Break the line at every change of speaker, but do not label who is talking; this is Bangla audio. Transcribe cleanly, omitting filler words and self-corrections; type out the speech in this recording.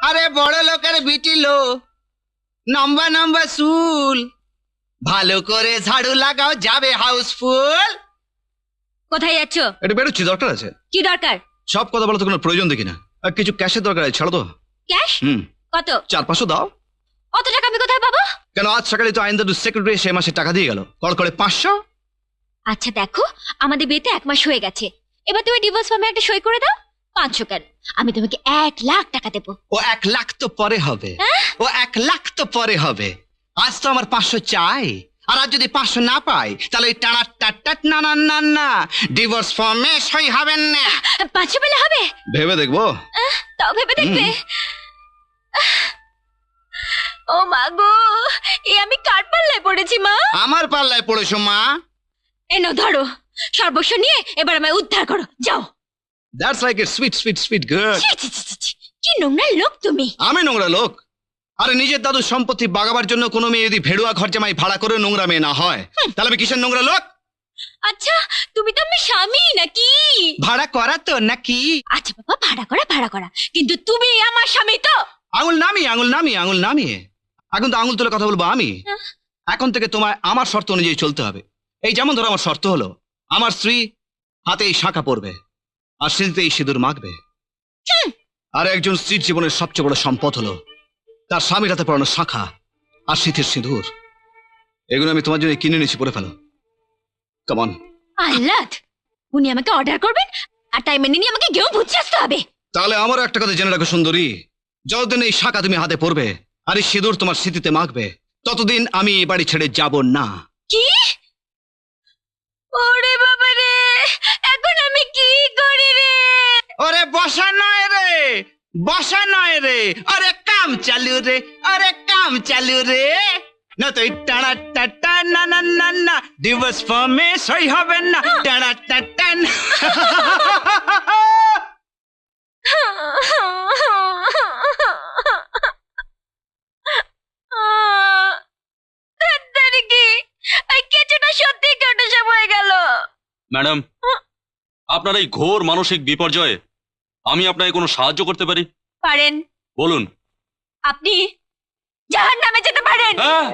আরে বড় লোকের বিটি লো, লম্বা লম্বা চুল, ভালো করে ঝাড়ু লাগাও, যাবে হাউসফুল।
কোথায় যাচ্ছ?
এটা বেরোচ্ছি, দরকার আছে।
কি দরকার?
সব কথা বলা তো কোনো প্রয়োজন দেখি না। আর কিছু ক্যাশের দরকার আছে, ছাড়ো তো।
ক্যাশ? কত?
400-500 দাও।
অত টাকা আমি কোথায় পাবো?
কেন, আজ সকালে তো আইন দাদু সেক্রেটারি সে মাসে টাকা দিয়ে গেল, কল করে 500।
আচ্ছা দেখো, আমাদের বিয়েতে 1 মাস হয়ে গেছে, এবার তুমি ডিভোর্স ফর্মে একটা সই করে দাও। 500 কেন, আমি তোমাকে 1 লাখ টাকা দেবো।
ও 1 লাখ তো পরে হবে, ও 1 লাখ তো পরে হবে। আজ তো আমার 500 চাই, আর আজ যদি 500 না পাই তাহলে ওই টানা টাট না না না না ডিভোর্স ফর্মে সই হবেন না।
500 পেলে হবে?
ভেবে দেখবো।
তাও ভেবে দেখবে? ও মা গো, আমি কার পাল্লায় পড়েছি মা?
আমার পাল্লায় পড়েছো মা।
এনো ধরো, সর্বস্ব নিয়ে এবার আমায় উদ্ধার করো, যাও।
That's like a sweet sweet sweet girl.
ছি, ছি, ছি, ছি, ছি, কি নোংরা লোক তুমি।
আমি নোংরা লোক? আরে নিজের দাদুর সম্পত্তি বাগাবার জন্য কোনো মেয়ে যদি ভেড়ুয়া ঘর জামাই ভাড়া করে নোংরা মেয়ে না হয়, তাহলে আমি কিসের নোংরা লোক?
আচ্ছা, তুমি তো আমার স্বামী নাকি?
ভাড়া করা তো নাকি?
আচ্ছা বাবা, ভাড়া করা, কিন্তু তুমি আমার স্বামী তো।
আঙুল নামিয়ে এখন তো আঙুল তুলে কথা বলবো আমি। এখন থেকে তোমায় আমার শর্ত অনুযায়ী চলতে হবে। এই যেমন ধরো, আমার শর্ত হলো আমার স্ত্রী হাতে এই শাঁখা পরবে আর স্মৃতিতে এই সিঁদুর মাখবে। আর একজন স্ত্রীর জীবনের সবচেয়ে বড় সম্পদ হলো তার স্বামীর হাতে পরানো শাঁখা আর স্মৃতির সিঁদুর। এগুলো আমি তোমার জন্য কিনে নিয়েছি, পরে ফেলো। কেমন?
আল্লাহ, উনি আমাকে অর্ডার করবেন আর তাই মেনে নিয়ে আমাকে গেও বুঝতে আসতে হবে।
তাহলে আমারও একটা কথা জেনে রাখো সুন্দরী, যতদিন এই শাঁখা তুমি হাতে পরবে আর এই সিঁদুর তোমার স্মৃতিতে মাখবে, ততদিন আমি এই বাড়ি ছেড়ে যাব না।
কি? ওরে বাবা রে, এখন আমি কি করি রে?
ওরে বসা নয় রে, বসা নয় রে, আরে কাম চালু রে, আরে কাম চালু রে। না তো এই টানা টাটা না না না না ডিভোর্স ফর্মে সই হবে না। টানা টাটা না।
কিছুটা সত্যি কেটে হয়ে গেল।
ম্যাডাম, আপনার এই ঘোর মানসিক বিপর্যয়ে আমি আপনাকে কোনো সাহায্য করতে পারি?
পারেন।
বলুন।
আপনি জাহান্নামে যেতে পারেন।
হ্যাঁ?